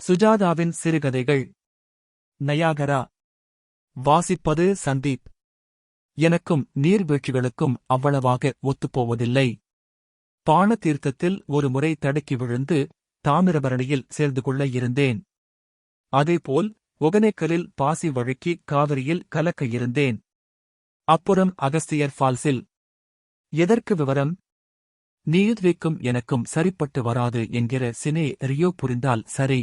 சுஜாதாவின் சிறுகதைகள். நயாகரா. வாசிப்பது சந்தீப். எனக்கும் நீர்வீழ்ச்சிகளுக்கும் அவ்வளவாக ஒத்துப்போவதில்லை. பாணதீர்த்தத்தில் ஒரு முறை தடுக்கி விழுந்து தாமிரபரணியில் சேர்ந்து கொள்ள இருந்தேன். அதேபோல் ஒகனேக்கலில் பாசி வழுக்கி காவிரியில் கலக்க இருந்தேன். அப்புறம் அகஸ்தியர் ஃபால்ஸில். எதற்கு விவரம்? நீர்வீக்கும் எனக்கும் சரிப்பட்டு வராது என்கிற சினே ரியோ புரிந்தால் சரி.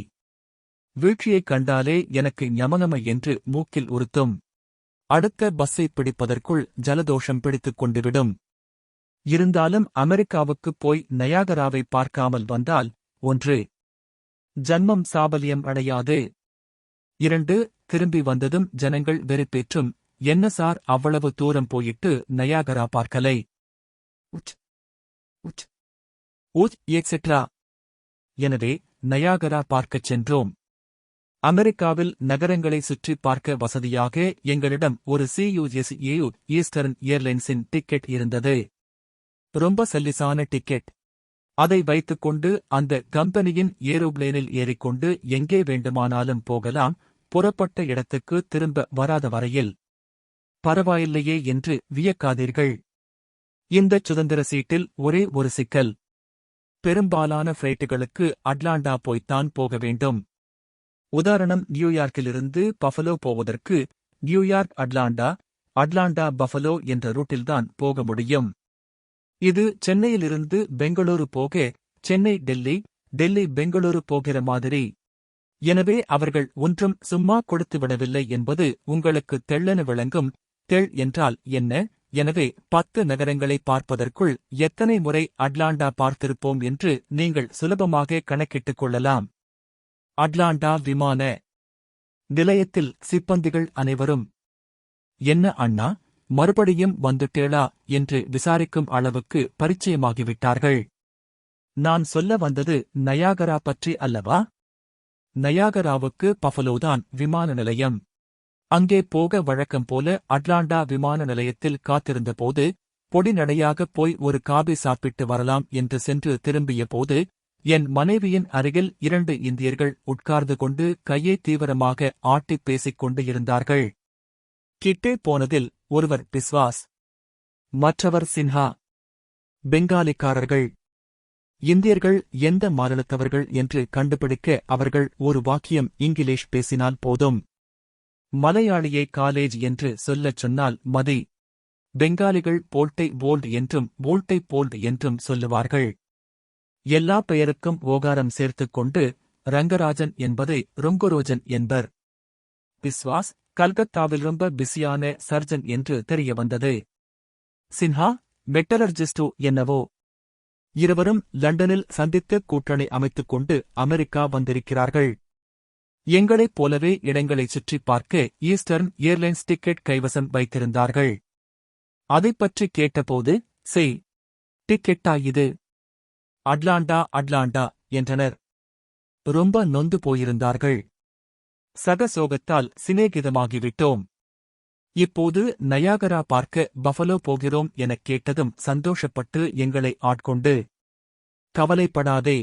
வீழ்ச்சியைக் கண்டாலே எனக்கு ஞமனம என்று மூக்கில் உறுத்தும். அடுத்த பஸ்ஸை பிடிப்பதற்குள் ஜலதோஷம் பிடித்துக் கொண்டுவிடும். இருந்தாலும் அமெரிக்காவுக்குப் போய் நயாகராவை பார்க்காமல் வந்தால் 1. ஜன்மம் சாபல்யம் அடையாது. 2. திரும்பி வந்ததும் ஜனங்கள் வெறுப்பேற்றும், என்ன சார் அவ்வளவு தூரம் போயிட்டு நயாகரா பார்க்கலை? எக்ஸெட்ரா. எனவே நயாகரா பார்க்கச் சென்றோம். அமெரிக்காவில் நகரங்களை சுற்றி பார்க்க வசதியாக எங்களிடம் ஒரு CUSA ஈஸ்டர்ன் ஏர்லைன்ஸின் டிக்கெட் இருந்தது. ரொம்ப சல்லிசான டிக்கெட். அதை வைத்துக்கொண்டு அந்த கம்பெனியின் ஏரோப்ளேனில் ஏறிக்கொண்டு எங்கே வேண்டுமானாலும் போகலாம், புறப்பட்ட இடத்துக்கு திரும்ப வராத வரையில். பரவாயில்லையே என்று வியக்காதீர்கள். இந்தச் சுதந்திர சீட்டில் ஒரே ஒரு சிக்கல். பெரும்பாலான ஃபிளைட்டுகளுக்கு அட்லாண்டா போய்த்தான் போக வேண்டும். உதாரணம், நியூயார்க்கிலிருந்து பஃபலோ போவதற்கு நியூயார்க் அட்லாண்டா, அட்லாண்டா பஃபலோ என்ற ரூட்டில்தான் போக முடியும். இது சென்னையிலிருந்து பெங்களூரு போக சென்னை டெல்லி, டெல்லி பெங்களூரு போகிற மாதிரி. எனவே அவர்கள் ஒன்றும் சும்மா கொடுத்துவிடவில்லை என்பது உங்களுக்கு தெள்ளென விளங்கும். தெள் என்றால் என்ன? எனவே 10 நகரங்களை பார்ப்பதற்குள் எத்தனை முறை அட்லாண்டா பார்த்திருப்போம் என்று நீங்கள் சுலபமாக கணக்கிட்டுக் கொள்ளலாம். அட்லாண்டா விமான நிலையத்தில் சிப்பந்திகள் அனைவரும், என்ன அண்ணா, மறுபடியும் வந்துட்டேளா என்று விசாரிக்கும் அளவுக்கு பரிச்சயமாகிவிட்டார்கள். நான் சொல்ல வந்தது நயாகரா பற்றி அல்லவா? நயாகராவுக்கு பஃபலோதான் விமான நிலையம். அங்கே போக வழக்கம் போல அட்லாண்டா விமான நிலையத்தில் காத்திருந்தபோது, பொடிநடையாகப் போய் ஒரு காபி சாப்பிட்டு வரலாம் என்று சென்று திரும்பிய போது, என் மனைவியின் அருகில் 2 இந்தியர்கள் உட்கார்ந்து கொண்டு கையை தீவிரமாக ஆட்டிப் பேசிக் கொண்டு இருந்தார்கள். கிட்டே போனதில் ஒருவர் பிஸ்வாஸ், மற்றவர் சின்ஹா. பெங்காலிக்காரர்கள். இந்தியர்கள் எந்த மாநிலத்தவர்கள் என்று கண்டுபிடிக்க அவர்கள் ஒரு வாக்கியம் இங்கிலீஷ் பேசினால் போதும். மலையாளியை காலேஜ் என்று சொல்லச் சொன்னால் மதி. பெங்காலிகள் போல்ட்டை போல்ட் என்றும் போல்ட்டை போல்ட் என்றும் சொல்லுவார்கள். எல்லா பெயருக்கும் ஓகாரம் சேர்த்துக் கொண்டு ரங்கராஜன் என்பதை ரொங்கரோஜன் என்பர். பிஸ்வாஸ் கல்கத்தாவில் ரொம்ப பிஸியான சர்ஜன் என்று தெரிய வந்தது. சின்ஹா மெட்டலர்ஜிஸ்டு என்னவோ. இருவரும் லண்டனில் சந்தித்து கூட்டணி அமைத்துக் கொண்டு அமெரிக்கா வந்திருக்கிறார்கள். எங்களைப் போலவே இடங்களை சுற்றிப் பார்க்க ஈஸ்டர்ன் ஏர்லைன்ஸ் டிக்கெட் கைவசம் வைத்திருந்தார்கள். அதைப்பற்றி கேட்டபோது, செய், டிக்கெட்டா இது? அட்லாண்டா அட்லாண்டா என்றனர். ரொம்ப நொந்து போயிருந்தார்கள். சக சோகத்தால் சிநேகிதமாகிவிட்டோம். இப்போது நயாகரா பார்க்க பஃபலோ போகிறோம் எனக் கேட்டதும் சந்தோஷப்பட்டு எங்களை ஆட்கொண்டு, கவலைப்படாதே,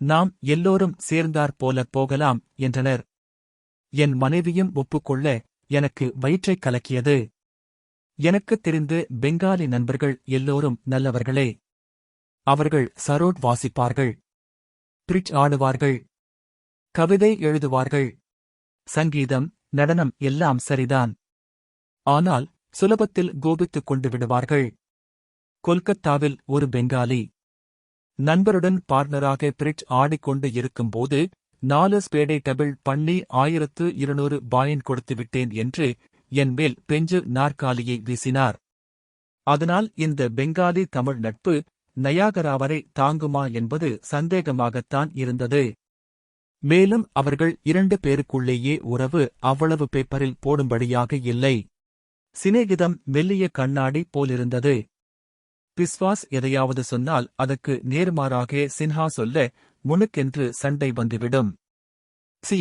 நாம் எல்லோரும் சேர்ந்தாற் போல போகலாம் என்றனர். என் மனைவியும் ஒப்புக்கொள்ள எனக்கு வயிற்றைக் கலக்கியது. எனக்குத் தெரிந்த பெங்காலி நண்பர்கள் எல்லோரும் நல்லவர்களே. அவர்கள் சரோட் வாசிப்பார்கள், பிரிட்ஜ் ஆடுவார்கள், கவிதை எழுதுவார்கள், சங்கீதம், நடனம் எல்லாம் சரிதான். ஆனால் சுலபத்தில் கோபித்துக் கொண்டு விடுவார்கள். கொல்கத்தாவில் ஒரு பெங்காலி நண்பருடன் பார்ட்னராக பிரிட்ஜ் ஆடிக்கொண்டு இருக்கும்போது 4 ஸ்பேடை டபிள் பண்ணி 1200 பாயின் கொடுத்துவிட்டேன் என்று என் மேல் பெஞ்சு நாற்காலியை வீசினார். அதனால் இந்த பெங்காலி தமிழ் நட்பு நயாகராவரை தாங்குமா என்பது சந்தேகமாகத்தான் இருந்தது. மேலும் அவர்கள் 2 பேருக்குள்ளேயே உறவு அவ்வளவு பேப்பரில் போடும்படியாக இல்லை. சிநேகிதம் மெல்லிய கண்ணாடி போலிருந்தது. பிஸ்வாஸ் எதையாவது சொன்னால் அதற்கு நேர்மாறாக சின்ஹா சொல்ல முணுக்கென்று சண்டை வந்துவிடும். சி,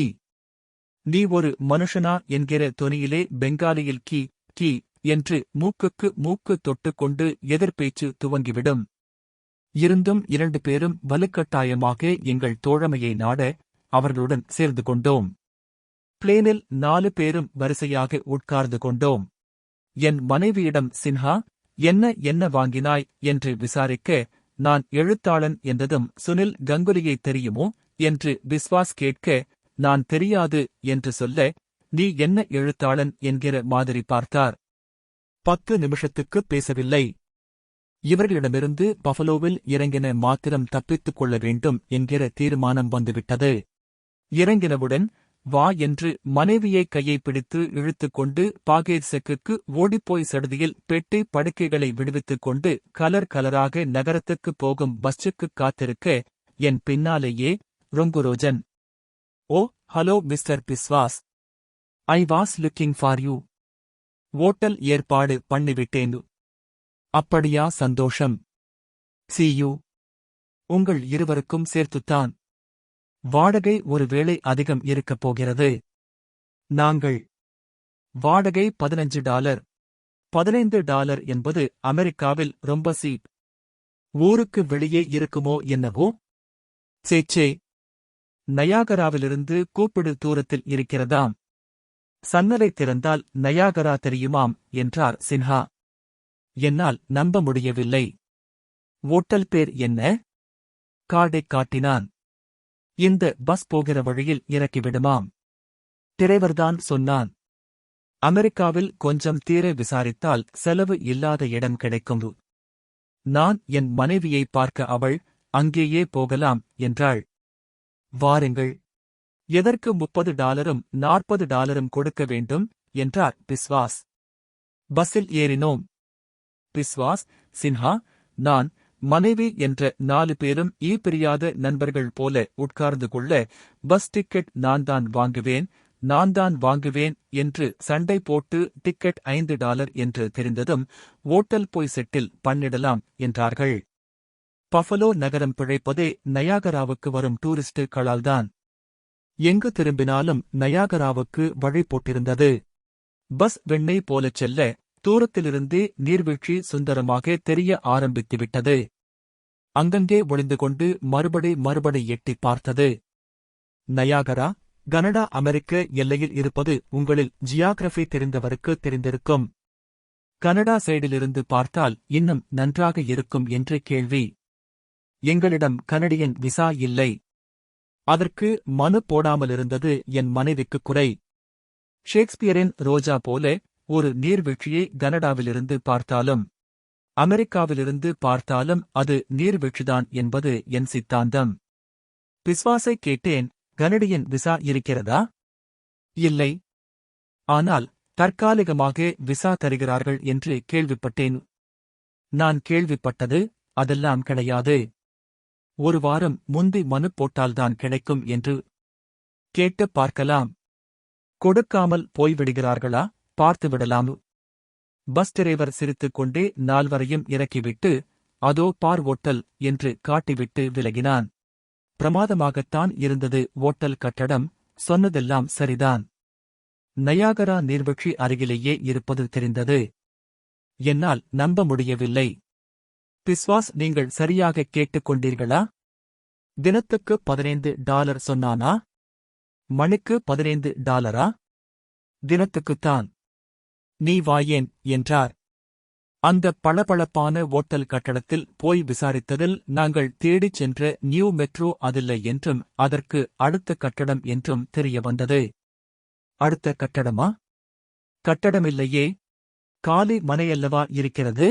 நீ ஒரு மனுஷனா என்கிற தொனியிலே பெங்காலியில் கி கி என்று மூக்குக்கு மூக்கு தொட்டுக்கொண்டு எதிர்பேச்சு துவங்கிவிடும். இருந்தும் 2 பேரும் வலுக்கட்டாயமாக எங்கள் தோழமையை நாட, அவர்களுடன் சேர்ந்து கொண்டோம். பிளேனில் 4 பேரும் வரிசையாக உட்கார்ந்து கொண்டோம். என் மனைவியிடம் சின்ஹா, என்ன வாங்கினாய் என்று விசாரிக்க, நான் எழுத்தாளன் என்றதும் சுனில் கங்குலியை தெரியுமோ என்று பிஸ்வாஸ் கேட்க, நான் தெரியாது என்று சொல்ல, நீ என்ன எழுத்தாளன் என்கிற மாதிரி பார்த்தார். 10 நிமிஷத்துக்கு பேசவில்லை. இவர்களிடமிருந்து பஃபலோவில் இறங்கின மாத்திரம் தப்பித்துக் கொள்ள வேண்டும் என்கிற தீர்மானம் வந்துவிட்டது. இறங்கினவுடன், வா என்று மனைவியை கையை பிடித்து இழுத்துக் கொண்டு பாகேஜ் செக்குக்கு ஓடிப்போய் சடுதியில் பெட்டி படுக்கைகளை விடுவித்துக் கொண்டு கலராக நகரத்துக்குப் போகும் பஸ்ஸுக்குக் காத்திருக்க, என் பின்னாலேயே ரொங்குரோஜன். Oh, hello mister Biswas. I was looking for you. ஓட்டல் ஏற்பாடு பண்ணிவிட்டேன். அப்படியா, சந்தோஷம். See you. உங்கள் இருவருக்கும் சேர்த்துத்தான். வாடகை ஒருவேளை அதிகம் இருக்கப் போகிறது. நாங்கள் வாடகை $15. $15 என்பது அமெரிக்காவில் ரொம்ப சீப். ஊருக்கு வெளியே இருக்குமோ என்னவோ? சேச்சே, நயாகராவிலிருந்து கூப்பிடு தூரத்தில் இருக்கிறதாம். சன்னலை திறந்தால் நயாகரா தெரியுமாம் என்றார் சின்ஹா. என்னால் நம்ப முடியவில்லை. ஓட்டல் பேர் என்ன? கார்டைக் காட்டினான். இந்த பஸ் போகிற வழியில் இறக்கிவிடுமாம். டிரைவர்தான் சொன்னான். அமெரிக்காவில் கொஞ்சம் தீர விசாரித்தால் செலவு இல்லாத இடம் கிடைக்கும். நான் என் மனைவியை பார்க்க அவள், அங்கேயே போகலாம் என்றாள். வாருங்கள். எதற்கு $30 $40 கொடுக்க வேண்டும் என்றார் பிஸ்வாஸ். பஸ்ஸில் ஏறினோம். பிஸ்வாஸ், சின்ஹா, நான், மனைவி என்ற 4 பேரும் பிரியாத நண்பர்கள் போல உட்கார்ந்து கொள்ள, பஸ் டிக்கெட் நான் தான் வாங்குவேன் என்று சண்டை போட்டு டிக்கெட் $5 என்று தெரிந்ததும் ஓட்டல் போய் செட்டில் பண்ணிடலாம் என்றார்கள். பஃபலோ நகரம் பிழைப்பதே நயாகராவுக்கு வரும் டூரிஸ்டுகளால்தான். எங்கு திரும்பினாலும் நயாகராவுக்கு வழி போட்டிருந்தது. பஸ் வெண்ணெய் போலச் செல்ல, தூரத்திலிருந்தே நீர்வீழ்ச்சி சுந்தரமாக தெரிய ஆரம்பித்துவிட்டது. அங்கங்கே ஒளிந்து கொண்டு மறுபடி எட்டிப் பார்த்தது. நயாகரா, கனடா அமெரிக்க எல்லையில் இருப்பது உங்களில் ஜியாகிரபி தெரிந்தவருக்கு தெரிந்திருக்கும். கனடா சைடிலிருந்து பார்த்தால் இன்னும் நன்றாக இருக்கும் என்று கேள்வி. எங்களிடம் கனடியன் விசா இல்லை. அதற்கு மனு போடாமலிருந்தது என் மனைவிக்கு குறை. ஷேக்ஸ்பியரின் ரோஜா போல ஒரு நீர்வீழ்ச்சியை கனடாவிலிருந்து பார்த்தாலும் அமெரிக்காவிலிருந்து பார்த்தாலும் அது நீர்வீழ்ச்சிதான் என்பது என் சித்தாந்தம். பிஸ்வாஸை கேட்டேன், கனடியன் விசா இருக்கிறதா? இல்லை. ஆனால் தற்காலிகமாக விசா தருகிறார்கள் என்று கேள்விப்பட்டேன். நான் கேள்விப்பட்டது அதெல்லாம் கிடையாது. 1 வாரம் முந்தி மனு போட்டால்தான் கிடைக்கும் என்று. கேட்டு பார்க்கலாம். கொடுக்காமல் போய்விடுகிறார்களா? பார்த்துவிடலாம். பஸ் டிரைவர் சிரித்துக் கொண்டே 4 இறக்கிவிட்டு, அதோ பார் ஓட்டல் என்று காட்டிவிட்டு விலகினான். பிரமாதமாகத்தான் இருந்தது ஓட்டல் கட்டடம். சொன்னதெல்லாம் சரிதான். நயாகரா நீர்வீழ்ச்சி அருகிலேயே இருப்பது தெரிந்தது. என்னால் நம்ப முடியவில்லை. பிஸ்வாஸ், நீங்கள் சரியாக கேட்டுக் கொண்டீர்களா? தினத்துக்கு $15 சொன்னானா? மணிக்கு $15? தினத்துக்குத்தான். நீ வாயேன் என்றார். அந்த பளபளப்பான ஓட்டல் கட்டடத்தில் போய் விசாரித்ததில் நாங்கள் தேடிச் சென்ற நியூ மெட்ரோ அதில்லை என்றும் அதற்கு அடுத்த கட்டடம் என்றும் தெரிய வந்தது. அடுத்த கட்டடமா? கட்டடமில்லையே, காலி மனையல்லவா இருக்கிறது.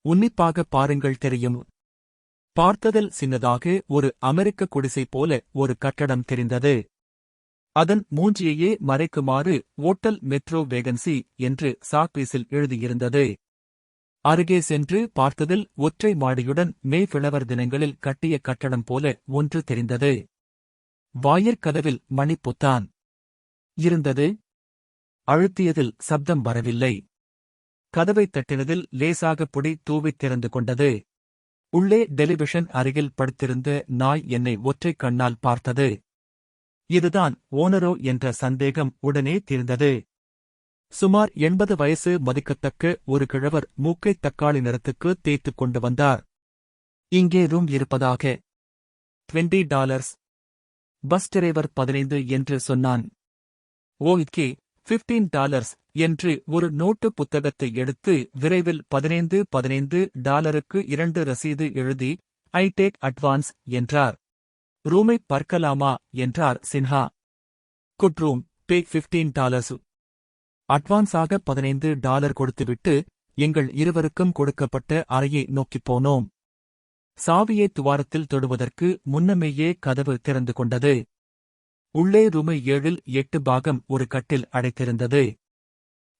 உன்னிப்பாக பாருங்கள், தெரியும். பார்த்ததில் சின்னதாக ஒரு அமெரிக்க குடிசை போல ஒரு கட்டடம் தெரிந்தது. அதன் மூஞ்சியையே மறைக்குமாறு ஓட்டல் மெட்ரோ வேகன்சி என்று சாக்பீஸில் எழுதியிருந்தது. அருகே சென்று பார்த்ததில் ஒற்றை மாடியுடன் மே ஃபிளவர் தினங்களில் கட்டிய கட்டடம் போல ஒன்று தெரிந்தது. வாயிற்கதவில் மணிப்பொத்தான் இருந்தது. அழுத்தியதில் சப்தம் வரவில்லை. கதவைத் தட்டினதில் லேசாக பொடி தூவித் திறந்து கொண்டது. உள்ளே டெலிவிஷன் அருகில் படுத்திருந்த நாய் என்னை ஒற்றைக் கண்ணால் பார்த்தது. இதுதான் ஓனரோ என்ற சந்தேகம் உடனே தீர்ந்தது. சுமார் 80 வயசு மதிக்கத்தக்க ஒரு கிழவர் மூக்கைத் தக்காளி நிறத்துக்கு தேய்த்துக் கொண்டு வந்தார். இங்கே ரூம் இருப்பதாக. $20. பஸ் டிரைவர் 15 என்று சொன்னான். ஓகே, $15 என்று ஒரு நோட்டு புத்தகத்தை எடுத்து விரைவில் 15 2 ரசீது எழுதி ஐ டேக் அட்வான்ஸ் என்றார். ரூமை பார்க்கலாமா என்றார் சின்ஹா. குட் ரூம், பே $15. அட்வான்ஸாக $15 கொடுத்துவிட்டு எங்கள் இருவருக்கும் கொடுக்கப்பட்ட அறையை நோக்கிப் போனோம். சாவியை துவாரத்தில் தொடுவதற்கு முன்னமேயே கதவு திறந்து கொண்டது. உள்ளே ரூமை 7 8 பாகம் ஒரு கட்டில் அடைத்திருந்தது.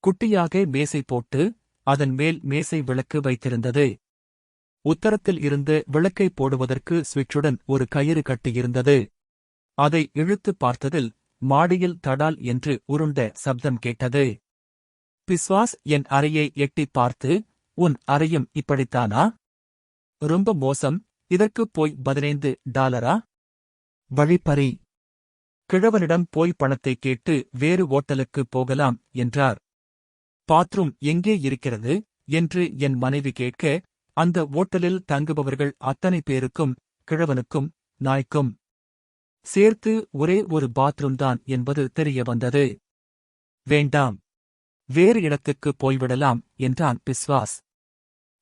குட்டியாக மேசை போட்டு அதன் மேல் மேசை விளக்கு வைத்திருந்தது. உத்தரத்தில் இருந்த விளக்கை போடுவதற்கு சுவிட்சுடன் ஒரு கயிறு கட்டியிருந்தது. அதை இழுத்து பார்த்ததில் மாடியில் தடால் என்று உருண்ட சப்தம் கேட்டது. பிஸ்வாஸ் என் அறையை எட்டிப் பார்த்து, உன் அறையும் இப்படித்தானா? ரொம்ப மோசம், இதற்குப் போய் $15? வழிப்பறி. கிழவனிடம் போய் பணத்தை கேட்டு வேறு ஓட்டலுக்கு போகலாம் என்றார். பாத்ரூம் எங்கே இருக்கிறது என்று என் மனைவி கேட்க, அந்த ஓட்டலில் தங்குபவர்கள் அத்தனை பேருக்கும், கிழவனுக்கும் நாய்க்கும் சேர்த்து ஒரே ஒரு பாத்ரூம் தான் என்பது தெரிய வந்தது. வேண்டாம், வேறு இடத்துக்கு போய்விடலாம் என்றான் பிஸ்வாஸ்.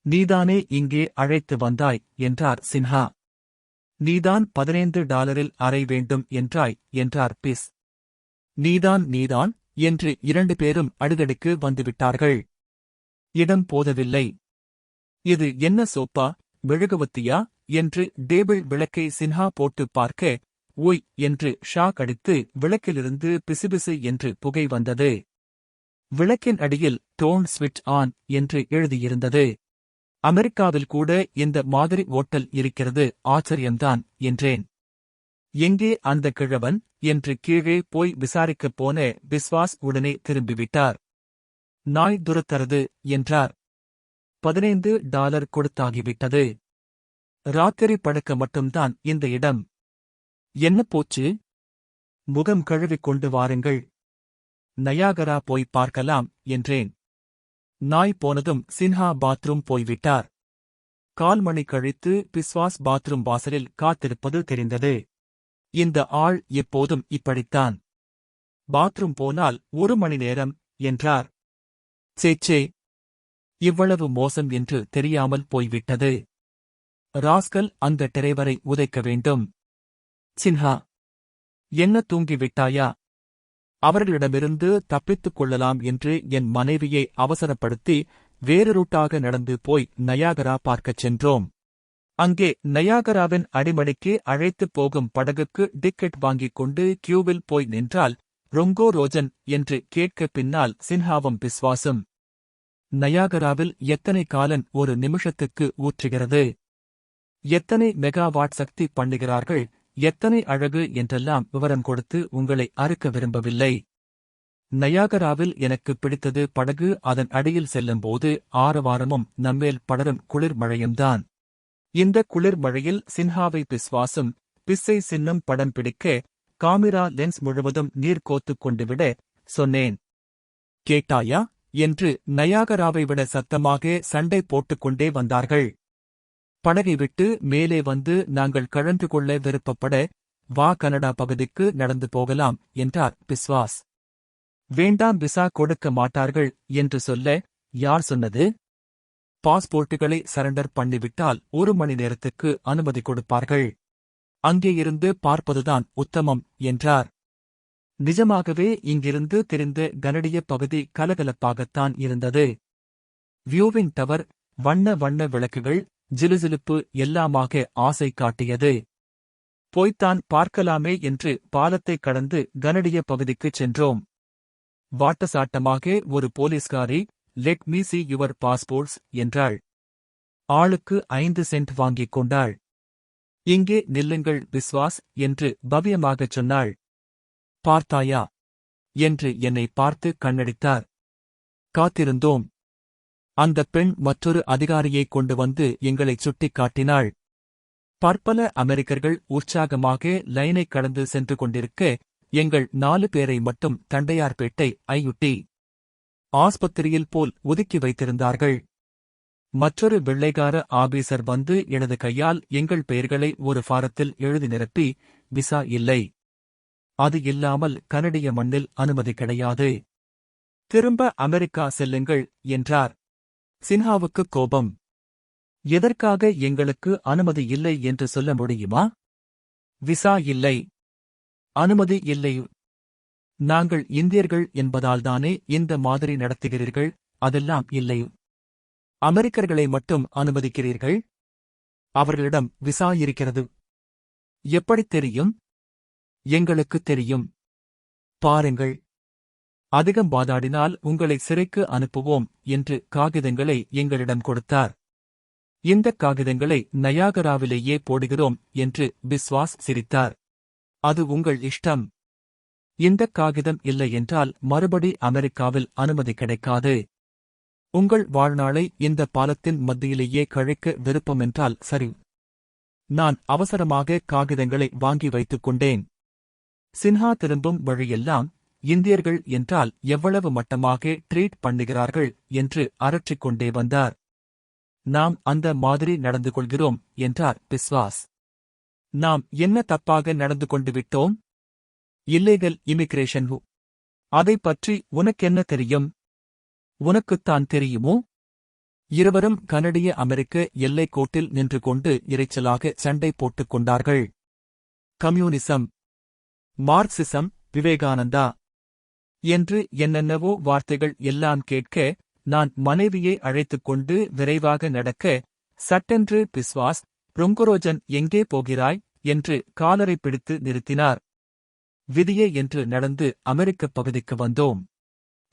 நீதானே இங்கே அழைத்து வந்தாய் என்றார் சின்ஹா. நீதான் $15 அறை வேண்டும் என்றாய் என்றார் பிஸ். நீதான் என்று 2 பேரும் அடுகடுக்கு வந்துவிட்டார்கள். இடம் போதவில்லை. இது என்ன சோப்பா, மெழுகுவத்தியா என்று டேபிள் விளக்கை சின்ஹா போட்டு பார்க்க, ஓய் என்று ஷாக் அடித்து விளக்கிலிருந்து பிசுபிசு என்று புகை வந்தது. விளக்கின் அடியில் டோன் ஸ்விட்ச் ஆன் என்று எழுதியிருந்தது. அமெரிக்காவில் கூட இந்த மாதிரி ஓட்டல் இருக்கிறது, ஆச்சரியம்தான் என்றேன். எங்கே அந்த கிழவன் என்று கீழே போய் விசாரிக்கப் போன பிஸ்வாஸ் உடனே திரும்பிவிட்டார். நாய் துரத்தறது என்றார். $15 கொடுத்தாகிவிட்டது. ராத்திரி படுக்க மட்டும்தான் இந்த இடம். என்ன போச்சு? முகம் கழுவிக் கொண்டு வாருங்கள். நயாகரா போய் பார்க்கலாம் என்றேன். நாய் போனதும் சின்ஹா பாத்ரூம் போய்விட்டார். 1/4 மணி கழித்து பிஸ்வாஸ் பாத்ரூம் வாசலில் காத்திருப்பது தெரிந்தது. இந்த ஆள் எப்போதும் இப்படித்தான். பாத்ரூம் போனால் 1 மணி நேரம் என்றார். சேச்சே, இவ்வளவு மோசம் என்று தெரியாமல் போய்விட்டது. ராஸ்கல் அந்த டிரைவரை உதைக்க வேண்டும். சின்ஹா, என்ன தூங்கிவிட்டாயா? அவர்களிடமிருந்து தப்பித்துக் கொள்ளலாம் என்று என் மனைவியை அவசரப்படுத்தி வேறு ரூட்டாக நடந்து போய் நயாகரா பார்க்கச் சென்றோம். அங்கே நயாகராவின் அடிமடிக்கு அழைத்துப் போகும் படகுக்கு டிக்கெட் வாங்கிக் கொண்டு கியூவில் போய் நின்றால் ரொங்கோ ரோஜன் என்று கேட்க பின்னால் சின்ஹாவும் பிஸ்வாசும். நயாகராவில் எத்தனை காலன் ஒரு நிமிஷத்துக்கு ஊற்றுகிறது, எத்தனை மெகாவாட் சக்தி பண்ணுகிறார்கள், எத்தனை அழகு என்றெல்லாம் விவரம் கொடுத்து உங்களை அறுக்க விரும்பவில்லை. நயாகராவில் எனக்கு பிடித்தது படகு அதன் அடியில் செல்லும்போது ஆரவாரமும் நம்மேல் படரும் குளிர் மழையும்தான். இந்த குளிர் மழையில் சின்ஹாவை பிஸ்வாசும் பிஸ்ஸை சின்னும் படம் பிடிக்க காமிரா லென்ஸ் முழுவதும் நீர் கோத்துக் கொண்டுவிட சொன்னேன். கேட்டாயா என்று நயாகராவை விட சத்தமாக சண்டை போட்டுக்கொண்டே வந்தார்கள். படகை விட்டு மேலே வந்து நாங்கள் கழன்று கொள்ள விருப்பப்பட, வா கனடா பகுதிக்கு நடந்து போகலாம் என்றார் பிஸ்வாஸ். வேண்டாம், விசா கொடுக்க மாட்டார்கள் என்று சொல்ல, யார் சொன்னது? பாஸ்போர்ட்டுகளை சரண்டர் பண்ணிவிட்டால் 1 மணி நேரத்துக்கு அனுமதி கொடுப்பார்கள். அங்கே இருந்து பார்ப்பதுதான் உத்தமம் என்றார். நிஜமாகவே இங்கிருந்து தெரிந்த கனடிய பகுதி கலகலப்பாகத்தான் இருந்தது. வியூவின் டவர், வண்ண வண்ண விளக்குகள், ஜிலுஜிலுப்பு எல்லாமாக ஆசை காட்டியது. போய்த்தான் பார்க்கலாமே என்று பாலத்தை கடந்து கனடிய பகுதிக்குச் சென்றோம். வாட்டசாட்டமாக ஒரு போலீஸ்காரி, let me see your passports என்றாள். ஆளுக்கு 5 சென்ட் வாங்கிக் கொண்டாள். இங்கே நில்லுங்கள் பிஸ்வாஸ் என்று பவ்யமாகச் சொன்னாள். பார்த்தாயா என்று என்னை பார்த்து கண்ணடித்தார். காத்திருந்தோம். அந்தப் பெண் மற்றொரு அதிகாரியைக் கொண்டு வந்து எங்களைச் சுட்டிக் காட்டினாள். பற்பல அமெரிக்கர்கள் உற்சாகமாக லைனைக் கடந்து சென்று கொண்டிருக்க, எங்கள் 4 பேரை மட்டும் தண்டையார்பேட்டை ஐயுட்டி ஆஸ்பத்திரியில் போல் ஒதுக்கி வைத்திருந்தார்கள். மற்றொரு வெள்ளைக்கார ஆபீசர் வந்து எனது கையால் எங்கள் பெயர்களை ஒரு ஃபாரத்தில் எழுதி நிரப்பி, விசா இல்லை அது இல்லாமல் கனடிய மண்ணில் அனுமதி கிடையாது. திரும்ப அமெரிக்கா செல்லுங்கள் என்றார். சின்ஹாவுக்கு கோபம். எதற்காக எங்களுக்கு அனுமதி இல்லை என்று சொல்ல முடியுமா? விசா இல்லை, அனுமதி இல்லை. நாங்கள் இந்தியர்கள் என்பதால்தானே இந்த மாதிரி நடத்துகிறீர்கள்? அதெல்லாம் இல்லை. அமெரிக்கர்களை மட்டும் அனுமதிக்கிறீர்கள். அவர்களிடம் விசா இருக்கிறது. எப்படித் தெரியும்? எங்களுக்குத் தெரியும். பாருங்கள், அதிகம் வாதாடினால் உங்களை சிறைக்கு அனுப்புவோம் என்று காகிதங்களை எங்களிடம் கொடுத்தார். இந்தக் காகிதங்களை நயாகராவிலேயே போடுகிறோம் என்று பிஸ்வாஸ் சிரித்தார். அது உங்கள் இஷ்டம். இந்தக் காகிதம் இல்லை என்றால் மறுபடி அமெரிக்காவில் அனுமதி கிடைக்காது. உங்கள் வாழ்நாளை இந்த பாலத்தின் மத்தியிலேயே கழிக்க விருப்பமென்றால் சரி. நான் அவசரமாக காகிதங்களை வாங்கி வைத்துக் கொண்டேன். சின்ஹா திரும்பும் வழியெல்லாம் இந்தியர்கள் என்றால் எவ்வளவு மட்டமாக ட்ரீட் பண்ணுகிறார்கள் என்று அரற்றிக் கொண்டே வந்தார். நாம் அந்த மாதிரி நடந்து கொள்கிறோம் என்றார் பிஸ்வாஸ். நாம் என்ன தப்பாக நடந்து கொண்டு விட்டோம்? Illegal immigration. அதைப் பற்றி உனக்கென்ன தெரியும்? உனக்குத்தான் தெரியுமோ? இருவரும் கனடிய அமெரிக்க எல்லைக் கோட்டில் நின்று கொண்டு இரைச்சலாக சண்டை போட்டுக் கொண்டார்கள். கம்யூனிசம், மார்க்சிசம், விவேகானந்தா என்று என்னென்னவோ வார்த்தைகள் எல்லாம் கேட்க, நான் மனைவியை அழைத்துக் கொண்டு விரைவாக நடக்க, சட்டென்று பிஸ்வாஸ், ருங்கரோஜன் எங்கே போகிறாய் என்று காலரை பிடித்து நிறுத்தினார். விதியே என்று நடந்து அமெரிக்கப் பகுதிக்கு வந்தோம்.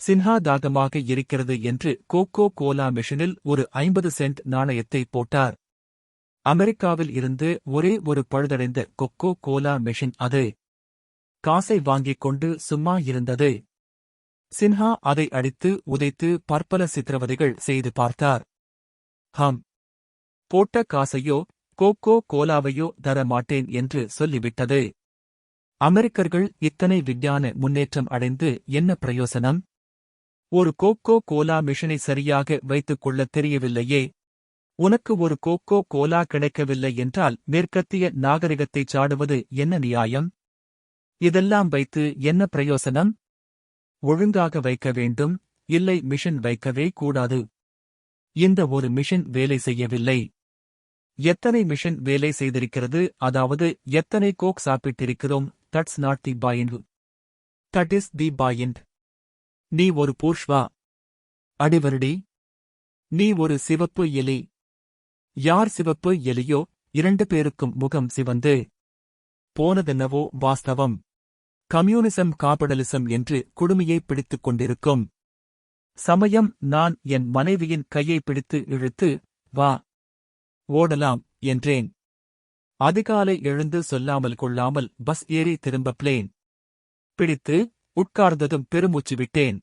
சின்ஹா தாகமாக இருக்கிறது என்று கோகோ கோலா மெஷினில் ஒரு 50 சென்ட் நாணயத்தை போட்டார். அமெரிக்காவில் இருந்து ஒரே ஒரு பழுதடைந்த கொக்கோ கோலா மெஷின் அது. காசை வாங்கிக் கொண்டு சும்மா இருந்தது. சின்ஹா அதை அடித்து உதைத்து பற்பல சித்திரவதைகள் செய்து பார்த்தார். போட்ட காசையோ கோகோ கோலாவையோ தர மாட்டேன் என்று சொல்லிவிட்டது. அமெரிக்கர்கள் இத்தனை விஞ்ஞான முன்னேற்றம் அடைந்து என்ன பிரயோசனம்? ஒரு கோகோ கோலா மிஷனை சரியாக வைத்துக் கொள்ளத் தெரியவில்லையே. உனக்கு ஒரு கோகோ கோலா கிடைக்கவில்லை என்றால் மேற்கத்திய நாகரிகத்தைச் சாடுவது என்ன நியாயம்? இதெல்லாம் வைத்து என்ன பிரயோசனம்? ஒழுங்காக வைக்க வேண்டும், இல்லை மிஷன் வைக்கவே கூடாது. இந்த ஒரு மிஷன் வேலை செய்யவில்லை. எத்தனை மிஷன் வேலை செய்திருக்கிறது? அதாவது எத்தனை கோக் சாப்பிட்டிருக்கிறோம்? That's not the point. That is the point. நீ ஒரு பூர்ஷ்வா. அடிவருடி. நீ ஒரு சிவப்பு எலி. யார் சிவப்பு எலியோ 2 பேருக்கும் முகம் சிவந்து போனதென்னவோ வாஸ்தவம். கம்யூனிசம் காபிடலிசம் என்று குடுமியை பிடித்துக் கொண்டிருக்கும் சமயம் நான் என் மனைவியின் கையை பிடித்து இழுத்து, வா, ஓடலாம் என்றேன். அதிகாலை எழுந்து சொல்லாமல் கொள்ளாமல் பஸ் ஏறி திரும்ப பிளேன் பிடித்து உட்கார்ந்ததும் பெருமூச்சு விட்டேன்.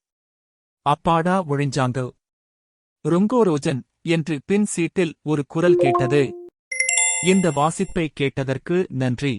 அப்பாடா ஒழிஞ்சாங்க. ருங்கோரோஜன் என்று பின் சீட்டில் ஒரு குரல் கேட்டது. இந்த வாசிப்பை கேட்டதற்கு நன்றி.